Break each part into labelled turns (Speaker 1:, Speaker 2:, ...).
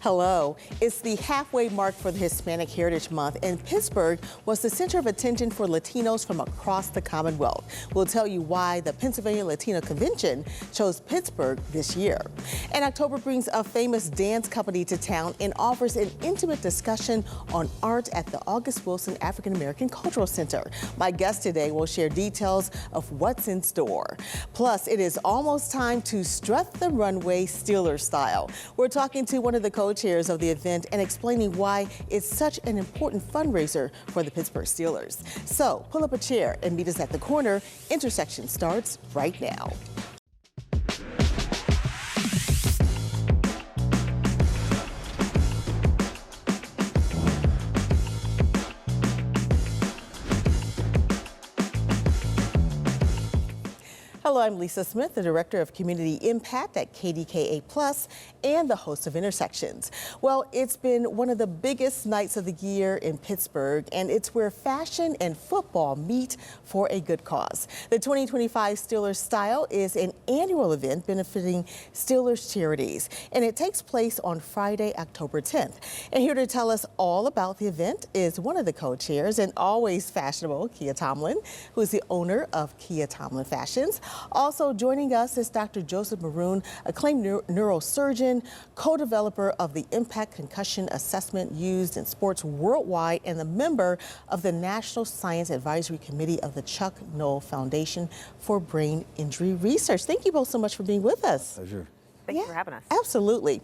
Speaker 1: Hello. It's the halfway mark for the Hispanic Heritage Month, and Pittsburgh was the center of attention for Latinos from across the Commonwealth. We'll tell you why the PA Latino Convention chose Pittsburgh this year. And October brings a famous dance company to town and offers an intimate discussion on art at the August Wilson African American Cultural Center. My guest today will share details of what's in store. Plus, it is almost time to strut the runway Steelers style. We're talking to one of the co-chairs of the event and explaining why it's such an important fundraiser for the Pittsburgh Steelers. So pull up a chair and meet us at the corner. Intersection starts right now. Hello, I'm Lisa Smith, the Director of Community Impact at KDKA+, and the host of Intersections. Well, it's been one of the biggest nights of the year in Pittsburgh, and it's where fashion and football meet for a good cause. The 2025 Steelers Style is an annual event benefiting Steelers charities, and it takes place on Friday, October 10th. And here to tell us all about the event is one of the co-chairs and always fashionable, Kia Tomlin, who is the owner of Kia Tomlin Fashions. Also joining us is Dr. Joseph Maroon, acclaimed neurosurgeon, co-developer of the Impact Concussion Assessment used in sports worldwide, and a member of the National Science Advisory Committee of the Chuck Noll Foundation for Brain Injury Research. Thank you both so much for being with us.
Speaker 2: Pleasure.
Speaker 3: Thanks for having us.
Speaker 1: Absolutely.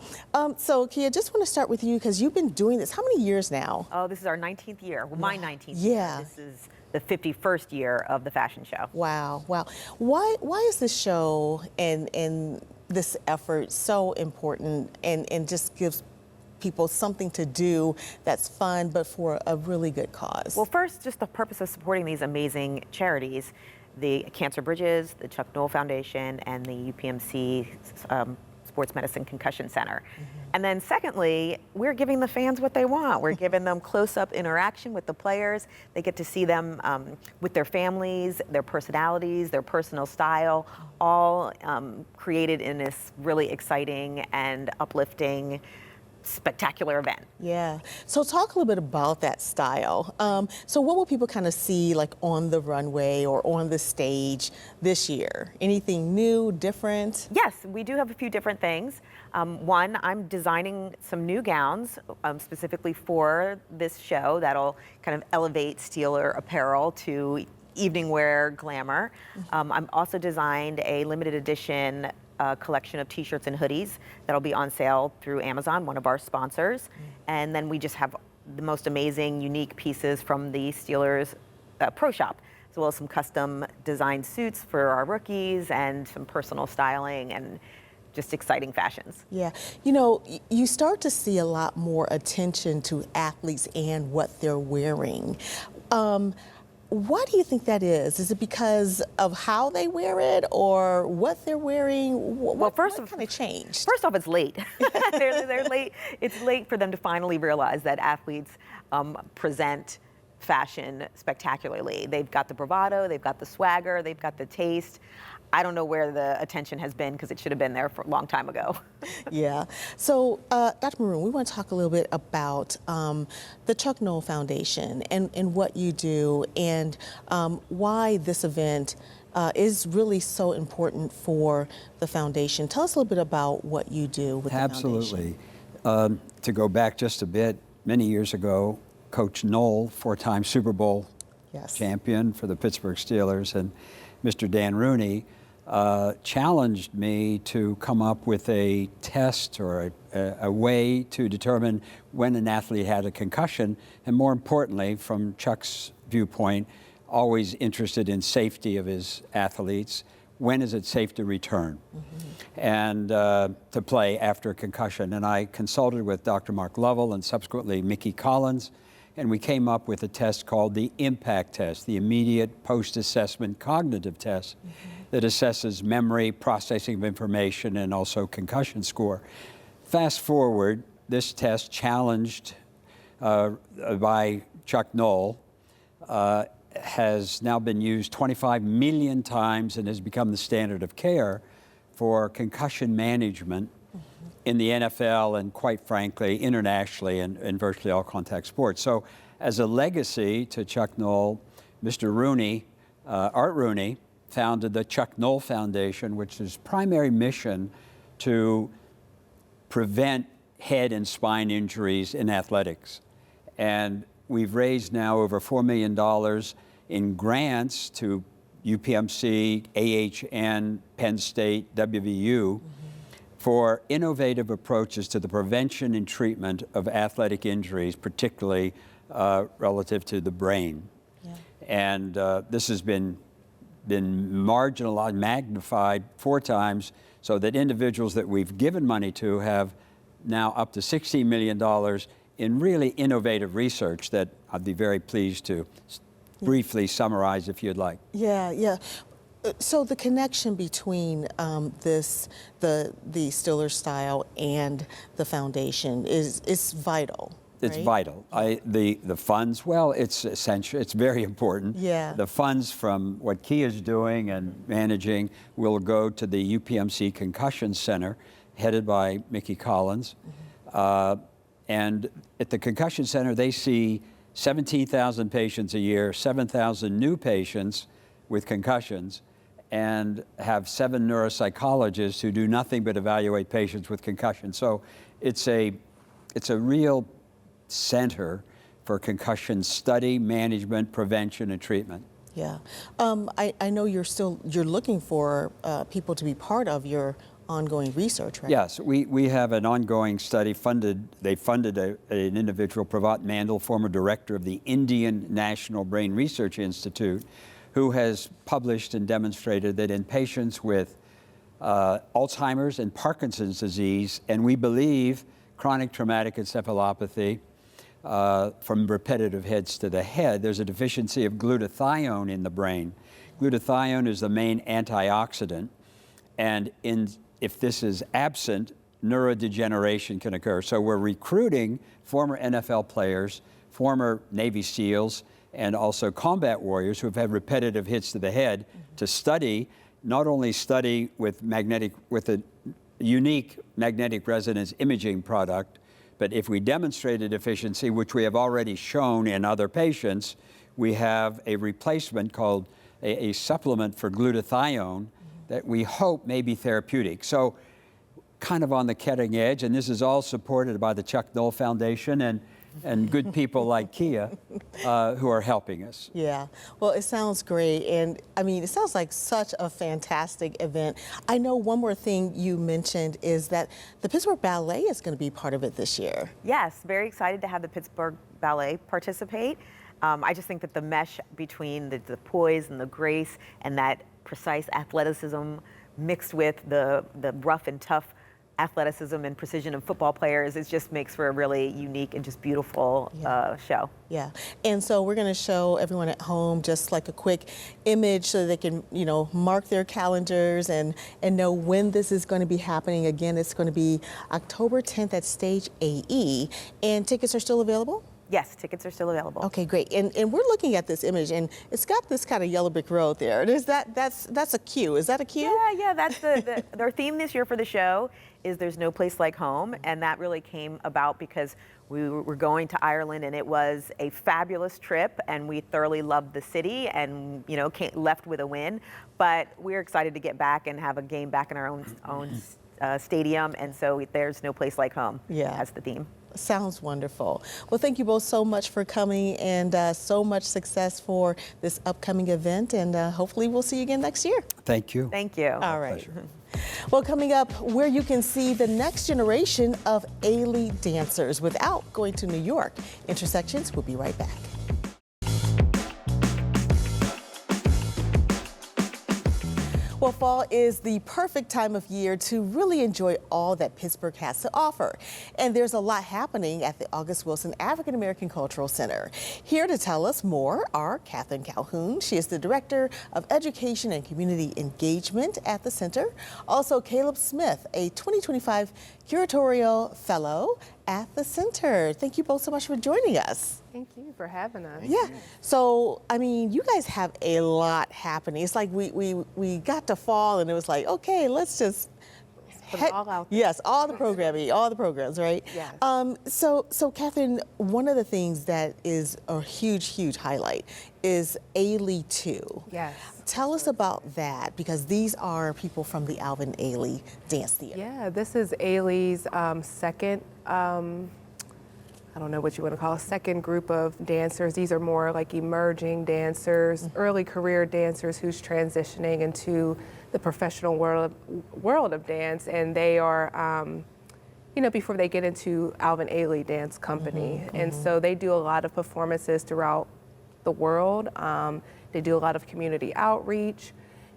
Speaker 1: So, Kia, just want to start with you because you've been doing this. How many years now?
Speaker 3: Oh, this is our 19th year. Well, my 19th
Speaker 1: Yeah.
Speaker 3: year. This is the 51st year of the fashion show.
Speaker 1: Wow, wow. Why is this show and this effort so important and just gives people something to do that's fun but for a really good cause?
Speaker 3: Well, first, just the purpose of supporting these amazing charities, the Cancer Bridges, the Chuck Noll Foundation, and the UPMC Sports Medicine Concussion Center. And then secondly, we're giving the fans what they want. We're giving them close-up interaction with the players. They get to see them with their families, their personalities, their personal style, all created in this really exciting and uplifting, spectacular event.
Speaker 1: Yeah. So talk a little bit about that style. So what will people kind of see like on the runway or on the stage this year? Anything new, different?
Speaker 3: Yes, we do have a few different things. One, I'm designing some new gowns specifically for this show that'll kind of elevate Steeler apparel to evening wear glamour. I'm also designed a limited edition collection of t-shirts and hoodies that'll be on sale through Amazon, one of our sponsors. And then we just have the most amazing, unique pieces from the Steelers Pro Shop, as well as some custom designed suits for our rookies and some personal styling and just exciting fashions.
Speaker 1: Yeah, you know, you start to see a lot more attention to athletes and what they're wearing. Why do you think that is? Is it because of how they wear it or what they're wearing? What kind of changed?
Speaker 3: First off, it's late. they're late. It's late for them to finally realize that athletes present fashion spectacularly. They've got the bravado, they've got the swagger, they've got the taste. I don't know where the attention has been because it should have been there for a long time ago.
Speaker 1: Yeah. So, Dr. Maroon, we want to talk a little bit about the Chuck Noll Foundation and what you do and why this event is really so important for the foundation. Tell us a little bit about what you do with the foundation.
Speaker 2: Absolutely. To go back just a bit, many years ago, Coach Noll, four-time Super Bowl champion for the Pittsburgh Steelers, and Mr. Dan Rooney challenged me to come up with a test or a way to determine when an athlete had a concussion, and more importantly, from Chuck's viewpoint, always interested in safety of his athletes. When is it safe to return and to play after a concussion? And I consulted with Dr. Mark Lovell and subsequently Mickey Collins, and we came up with a test called the IMPACT test, the Immediate Post-Assessment Cognitive Test, that assesses memory, processing of information, and also concussion score. Fast forward, this test challenged by Chuck Noll has now been used 25 million times and has become the standard of care for concussion management in the NFL and, quite frankly, internationally in virtually all contact sports. So as a legacy to Chuck Noll, Mr. Rooney, Art Rooney, founded the Chuck Noll Foundation, which is primary mission to prevent head and spine injuries in athletics. And we've raised now over $4 million in grants to UPMC, AHN, Penn State, WVU, for innovative approaches to the prevention and treatment of athletic injuries, particularly relative to the brain. Yeah. And this has been marginalized, magnified 4 times, so that individuals that we've given money to have now up to $16 million in really innovative research that I'd be very pleased to briefly summarize if you'd like.
Speaker 1: Yeah, yeah. So the connection between the Steelers style and the foundation is vital.
Speaker 2: It's
Speaker 1: right?
Speaker 2: vital. The funds, well, it's essential. It's very important. Yeah. The funds from what Kia's doing and managing will go to the UPMC Concussion Center, headed by Mickey Collins. And at the Concussion Center, they see 17,000 patients a year, 7,000 new patients with concussions, and have 7 neuropsychologists who do nothing but evaluate patients with concussions. So it's a real center for concussion study, management, prevention, and treatment.
Speaker 1: Yeah. I know you're looking for people to be part of your ongoing research, right?
Speaker 2: Yes, we have an ongoing study funded. They funded an individual, Pravat Mandal, former director of the Indian National Brain Research Institute, who has published and demonstrated that in patients with Alzheimer's and Parkinson's disease, and we believe chronic traumatic encephalopathy from repetitive hits to the head, there's a deficiency of glutathione in the brain. Glutathione is the main antioxidant, and if this is absent, neurodegeneration can occur. So we're recruiting former NFL players, former Navy SEALs, and also combat warriors who have had repetitive hits to the head to study, not only study with a unique magnetic resonance imaging product, but if we demonstrate a deficiency, which we have already shown in other patients, we have a replacement called a supplement for glutathione that we hope may be therapeutic. So kind of on the cutting edge, and this is all supported by the Chuck Noll Foundation and good people like Kia who are helping us.
Speaker 1: Yeah, well, it sounds great, and I mean, it sounds like such a fantastic event. I know one more thing you mentioned is that the Pittsburgh Ballet is going to be part of it this year.
Speaker 3: Yes, very excited to have the Pittsburgh Ballet participate. I just think that the mesh between the poise and the grace and that precise athleticism mixed with the rough and tough athleticism and precision of football players, it just makes for a really unique and just beautiful show.
Speaker 1: Yeah, and so we're going to show everyone at home just like a quick image so they can, mark their calendars and know when this is going to be happening. Again, it's going to be October 10th at Stage AE, and tickets are still available?
Speaker 3: Yes, tickets are still available.
Speaker 1: Okay, great. And we're looking at this image, and it's got this kind of yellow brick road there. That's a cue. Is that a cue?
Speaker 3: Yeah. That's their theme this year for the show is "There's No Place Like Home," and that really came about because we were going to Ireland, and it was a fabulous trip, and we thoroughly loved the city, and left with a win. But we're excited to get back and have a game back in our own stadium, and so there's no place like home.
Speaker 1: Yeah,
Speaker 3: as the theme.
Speaker 1: Sounds wonderful. Well, thank you both so much for coming, and so much success for this upcoming event, and hopefully we'll see you again next year.
Speaker 2: Thank you.
Speaker 3: Thank you.
Speaker 1: All right. Well, coming up, where you can see the next generation of Ailey dancers without going to New York. Intersections, we'll be right back. Well, fall is the perfect time of year to really enjoy all that Pittsburgh has to offer. And there's a lot happening at the August Wilson African American Cultural Center. Here to tell us more are Catherine Calhoun. She is the Director of Education and Community Engagement at the center. Also, Caleb Smith, a 2025 Curatorial Fellow at the center. Thank you both so much for joining us.
Speaker 4: Thank you for having us.
Speaker 1: Yeah. So, I mean, you guys have a lot happening. It's like we got to fall and it was like, okay, let's just
Speaker 4: Put it all out there.
Speaker 1: Yes, all the programming, all the programs, right?
Speaker 4: Yes.
Speaker 1: So Catherine, one of the things that is a huge highlight is Ailey 2.
Speaker 4: Yes.
Speaker 1: Tell us about that, because these are people from the Alvin Ailey Dance Theater.
Speaker 4: Yeah, this is Ailey's second, I don't know what you want to call it, second group of dancers. These are more like emerging dancers, early career dancers who's transitioning into the professional world of dance, and they are, before they get into Alvin Ailey Dance Company. And so they do a lot of performances throughout the world. They do a lot of community outreach,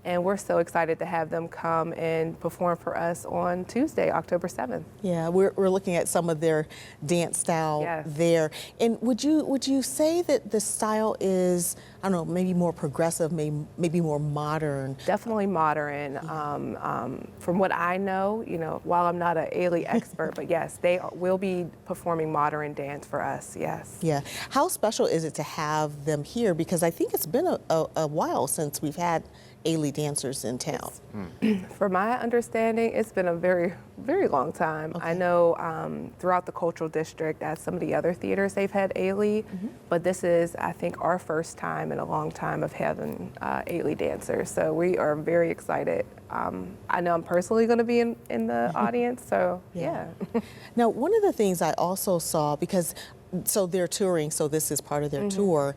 Speaker 4: and we're so excited to have them come and perform for us on Tuesday, October 7th.
Speaker 1: Yeah, we're looking at some of their dance style
Speaker 4: Yes.
Speaker 1: there. And would you say that the style is, I don't know, maybe more progressive, maybe more modern?
Speaker 4: Definitely modern. From what I know, while I'm not an Ailey expert, but yes, will be performing modern dance for us, yes.
Speaker 1: Yeah. How special is it to have them here? Because I think it's been a while since we've had Ailey dancers in town.
Speaker 4: From my understanding, it's been a very, very long time.
Speaker 1: Okay.
Speaker 4: I know throughout the cultural district at some of the other theaters they've had Ailey, but this is, I think, our first time in a long time of having Ailey dancers. So we are very excited. I know I'm personally going to be in the audience, so yeah.
Speaker 1: Now, one of the things I also saw, so they're touring, so this is part of their tour,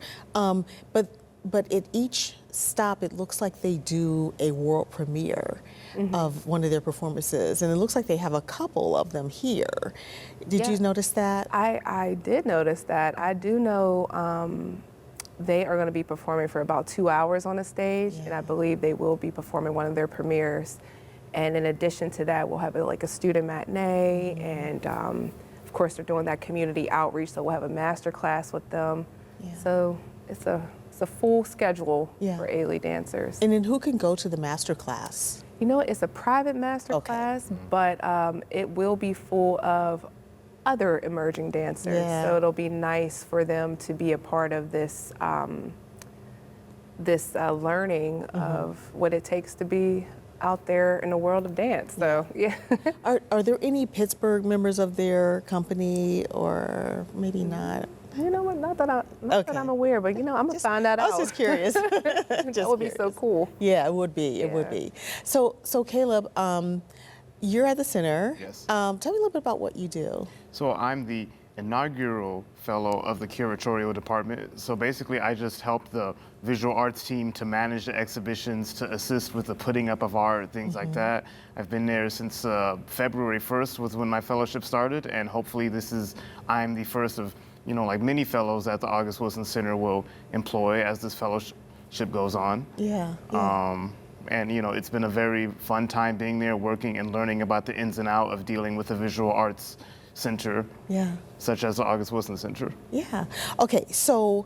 Speaker 1: but at each stop, it looks like they do a world premiere of one of their performances, and it looks like they have a couple of them here. Did you notice that?
Speaker 4: I did notice that. I do know they are going to be performing for about 2 hours on the stage, and I believe they will be performing one of their premieres. And in addition to that, we'll have a student matinee, and of course they're doing that community outreach, so we'll have a master class with them.
Speaker 1: Yeah.
Speaker 4: So it's a full schedule
Speaker 1: Yeah.
Speaker 4: for Ailey dancers.
Speaker 1: And then who can go to the master class?
Speaker 4: It's a private master class, but it will be full of other emerging dancers.
Speaker 1: Yeah.
Speaker 4: So it'll be nice for them to be a part of this learning of what it takes to be out there in the world of dance. So yeah.
Speaker 1: Are there any Pittsburgh members of their company, or maybe not?
Speaker 4: You know what? Not that I'm aware, but I'm gonna find that
Speaker 1: I
Speaker 4: out.
Speaker 1: was just curious.
Speaker 4: That would be so cool.
Speaker 1: Yeah, it would be. It would be. So Caleb, you're at the center.
Speaker 5: Yes.
Speaker 1: Tell me a little bit about what you do.
Speaker 5: So I'm the inaugural fellow of the curatorial department. So basically I just help the visual arts team to manage the exhibitions, to assist with the putting up of art, things like that. I've been there since February 1st was when my fellowship started, and hopefully I'm the first of many fellows that the August Wilson Center will employ as this fellowship goes on.
Speaker 1: Yeah.
Speaker 5: And it's been a very fun time being there, working and learning about the ins and outs of dealing with a visual arts center, such as the August Wilson Center.
Speaker 1: Yeah. Okay, so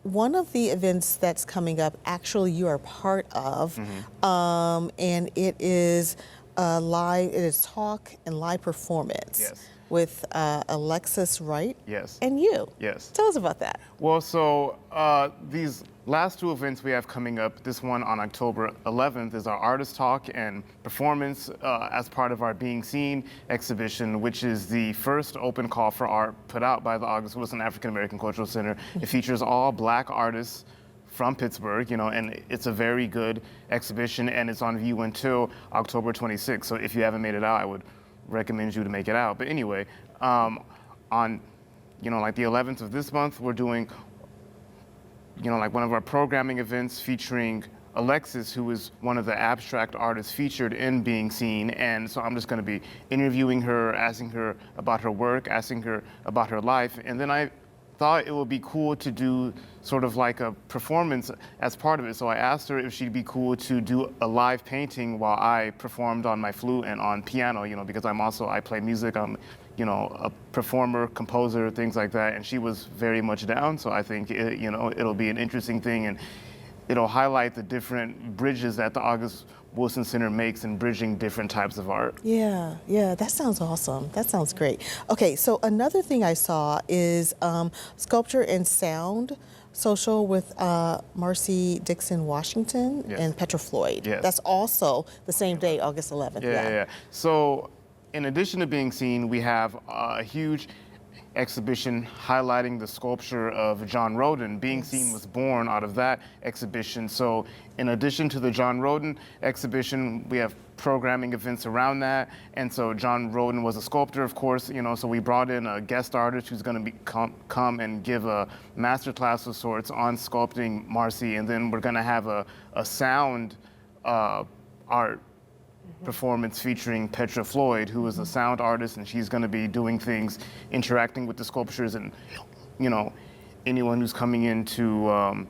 Speaker 1: one of the events that's coming up, actually you are part of, and it is talk and live performance.
Speaker 5: Yes.
Speaker 1: With Alexis Wright.
Speaker 5: Yes.
Speaker 1: And you.
Speaker 5: Yes.
Speaker 1: Tell us about that.
Speaker 5: Well, so these last two events we have coming up, this one on October 11th is our artist talk and performance as part of our Being Seen exhibition, which is the first open call for art put out by the August Wilson African American Cultural Center. It features all Black artists from Pittsburgh, and it's a very good exhibition, and it's on view until October 26th. So if you haven't made it out, I would recommend you to make it out. But anyway, on the 11th of this month, we're doing one of our programming events featuring Alexis, who is one of the abstract artists featured in Being Seen. And so I'm just going to be interviewing her, asking her about her work, asking her about her life. And then I thought it would be cool to do sort of like a performance as part of it. So I asked her if she'd be cool to do a live painting while I performed on my flute and on piano, because I play music, I'm, a performer, composer, things like that. And she was very much down. So I think, it'll be an interesting thing. And it'll highlight the different bridges that the August Wilson Center makes in bridging different types of art.
Speaker 1: Yeah, that sounds awesome. That sounds great. Okay, so another thing I saw is Sculpture and Sound Social with Marcy Dixon Washington and Petra Floyd.
Speaker 5: Yes.
Speaker 1: That's also the same day, August 11th.
Speaker 5: Yeah. So in addition to being seen, we have a huge exhibition highlighting the sculpture of John Roden. Being Seen was born out of that exhibition. So in addition to the John Roden exhibition, we have programming events around that. And so John Roden was a sculptor, of course, so we brought in a guest artist who's going to come and give a master class of sorts on sculpting Marcy. And then we're going to have a sound art performance featuring Petra Floyd, who is a sound artist, and she's going to be doing things, interacting with the sculptures, and anyone who's coming in to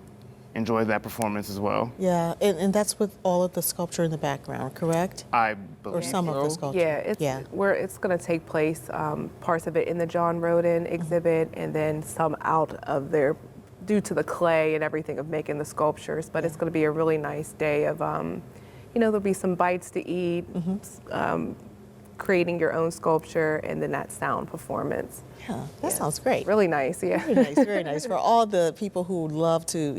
Speaker 5: enjoy that performance as well.
Speaker 1: Yeah, and that's with all of the sculpture in the background, correct?
Speaker 5: I believe
Speaker 1: Or some of the sculpture.
Speaker 4: It's going to take place, parts of it in the John Roden exhibit, and then some out of there due to the clay and everything of making the sculptures. But it's going to be a really nice day of there'll be some bites to eat, creating your own sculpture, and then that sound performance.
Speaker 1: Yeah, that sounds great.
Speaker 4: Really nice, yeah.
Speaker 1: Very nice, very nice. For all the people who love to,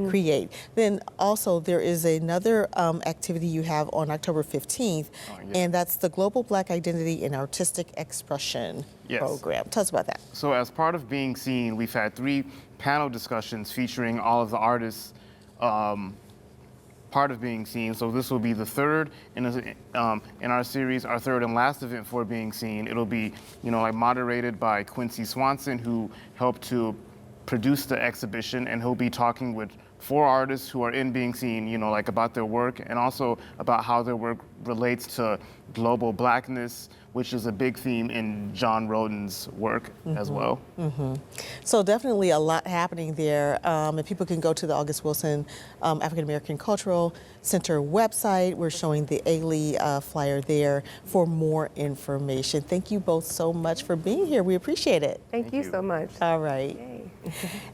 Speaker 1: create. Then also there is another activity you have on October 15th, and that's the Global Black Identity and Artistic Expression program. Tell us about that.
Speaker 5: So as part of Being Seen, we've had 3 panel discussions featuring all of the artists part of Being Seen. So this will be the third in our series, our third and last event for Being Seen. It'll be, moderated by Quincy Swanson, who helped to produce the exhibition, and he'll be talking with 4 artists who are in Being Seen, about their work, and also about how their work relates to global blackness, which is a big theme in John Roden's work as well.
Speaker 1: So definitely a lot happening there, and people can go to the August Wilson African American Cultural Center website. We're showing the Ailey flyer there for more information. Thank you both so much for being here. We appreciate it.
Speaker 4: Thank you so much.
Speaker 1: All right.
Speaker 4: Yay.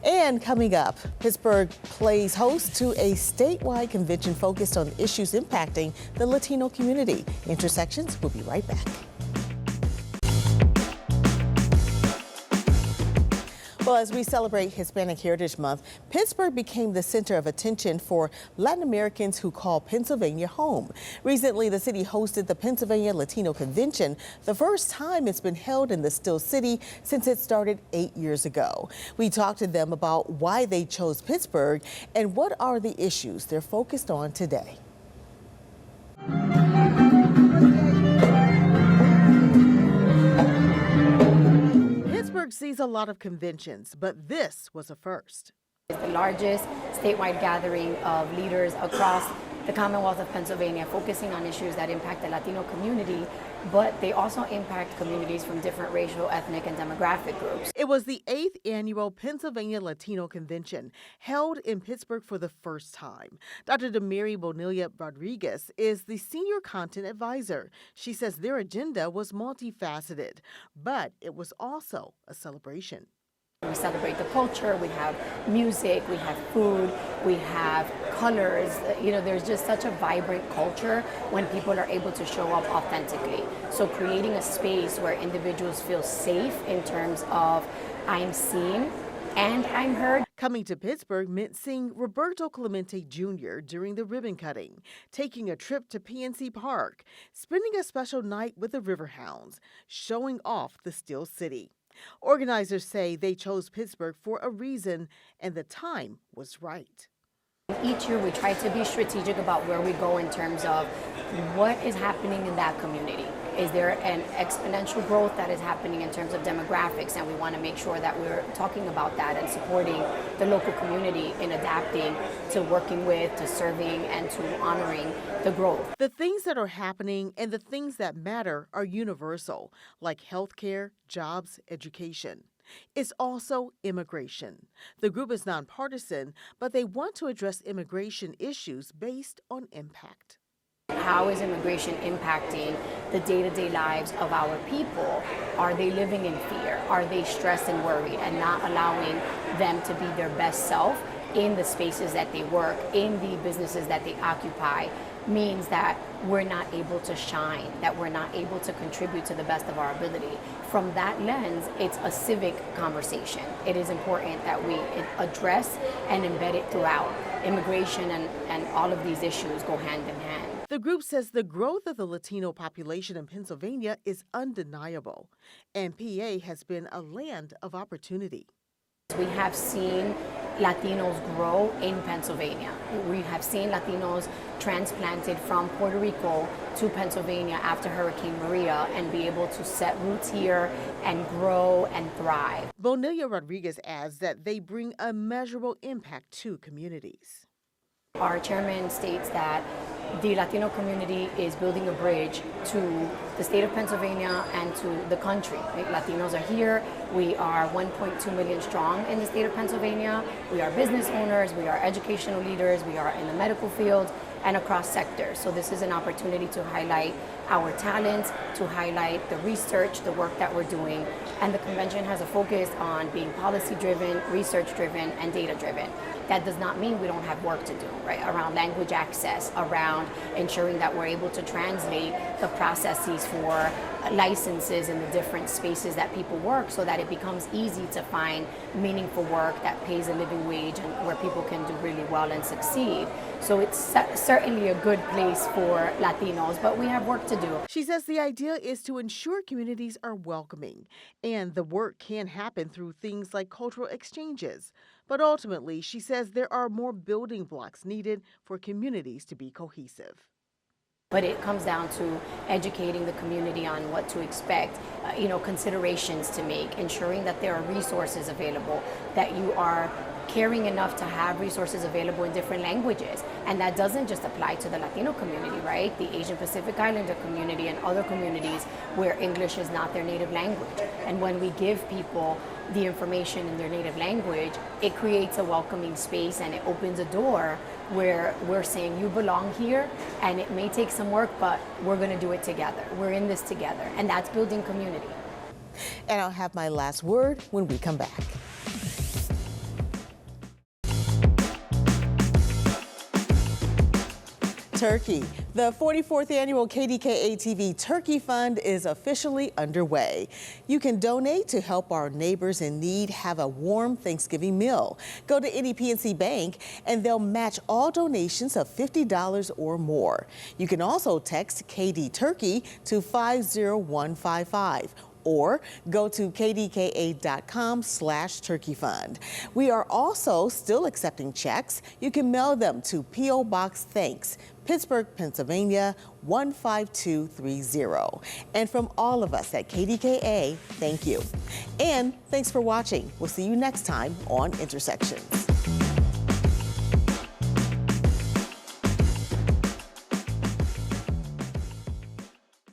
Speaker 1: And coming up, Pittsburgh plays host to a statewide convention focused on issues impacting the Latino community. Intersections, we'll be right back. Well, as we celebrate Hispanic Heritage Month, Pittsburgh became the center of attention for Latin Americans who call Pennsylvania home. Recently, the city hosted the Pennsylvania Latino Convention, the first time it's been held in the Still City since it started 8 years ago. We talked to them about why they chose Pittsburgh and what are the issues they're focused on today. Pittsburgh sees a lot of conventions, but this was a first.
Speaker 6: It's the largest statewide gathering of leaders across the Commonwealth of Pennsylvania, focusing on issues that impact the Latino community, but they also impact communities from different racial, ethnic, and demographic groups.
Speaker 1: It was the 8th annual Pennsylvania Latino Convention, held in Pittsburgh for the first time. Dr. Demary Bonilla Rodriguez is the senior content advisor. She says their agenda was multifaceted, but it was also a celebration.
Speaker 6: We celebrate the culture, we have music, we have food, we have colors. There's just such a vibrant culture when people are able to show up authentically. So creating a space where individuals feel safe in terms of I'm seen and I'm heard.
Speaker 1: Coming to Pittsburgh meant seeing Roberto Clemente Jr. during the ribbon cutting, taking a trip to PNC Park, spending a special night with the Riverhounds, showing off the Still City. Organizers say they chose Pittsburgh for a reason, and the time was right.
Speaker 6: Each year we try to be strategic about where we go in terms of what is happening in that community. Is there an exponential growth that is happening in terms of demographics? And we want to make sure that we're talking about that and supporting the local community in adapting to working with, to serving, and to honoring the growth.
Speaker 1: The things that are happening and the things that matter are universal, like healthcare, jobs, education. It's also immigration. The group is nonpartisan, but they want to address immigration issues based on impact.
Speaker 6: How is immigration impacting the day-to-day lives of our people? Are they living in fear? Are they stressed and worried and not allowing them to be their best self? in the spaces that they work, in the businesses that they occupy, means that we're not able to shine, that we're not able to contribute to the best of our ability. From that lens, it's a civic conversation. It is important that we address and embed it throughout. Immigration and all of these issues go hand in hand.
Speaker 1: The group says the growth of the Latino population in Pennsylvania is undeniable, and PA has been a land of opportunity.
Speaker 6: We have seen Latinos grow in Pennsylvania. We have seen Latinos transplanted from Puerto Rico to Pennsylvania after Hurricane Maria and be able to set roots here and grow and thrive.
Speaker 1: Bonilla Rodriguez adds that they bring a measurable impact to communities.
Speaker 6: Our chairman states that the Latino community is building a bridge to the state of Pennsylvania and to the country. Latinos are here. We are 1.2 million strong in the state of Pennsylvania. We are business owners, we are educational leaders, we are in the medical field and across sectors. So this is an opportunity to highlight our talents, to highlight the research, the work that we're doing. And the convention has a focus on being policy-driven, research-driven, and data-driven. That does not mean we don't have work to do, right? Around language access, around ensuring that we're able to translate the processes for licenses in the different spaces that people work so that it becomes easy to find meaningful work that pays a living wage and where people can do really well and succeed. So it's certainly a good place for Latinos, but we have work to do.
Speaker 1: She says the idea is to ensure communities are welcoming, and the work can happen through things like cultural exchanges. But ultimately, she says there are more building blocks needed for communities to be cohesive.
Speaker 6: But it comes down to educating the community on what to expect, considerations to make, ensuring that there are resources available, that you are caring enough to have resources available in different languages. And that doesn't just apply to the Latino community, right? The Asian Pacific Islander community and other communities where English is not their native language. And when we give people the information in their native language, it creates a welcoming space and it opens a door where we're saying you belong here, and it may take some work, but we're going to do it together. We're in this together, and that's building community.
Speaker 1: And I'll have my last word when we come back. Turkey. The 44th annual KDKA TV Turkey Fund is officially underway. You can donate to help our neighbors in need have a warm Thanksgiving meal. Go to any PNC bank and they'll match all donations of $50 or more. You can also text KD Turkey to 50155. Or go to kdka.com/turkey fund. We are also still accepting checks. You can mail them to P.O. Box Thanks, Pittsburgh, Pennsylvania 15230. And from all of us at KDKA, thank you. And thanks for watching. We'll see you next time on Intersections.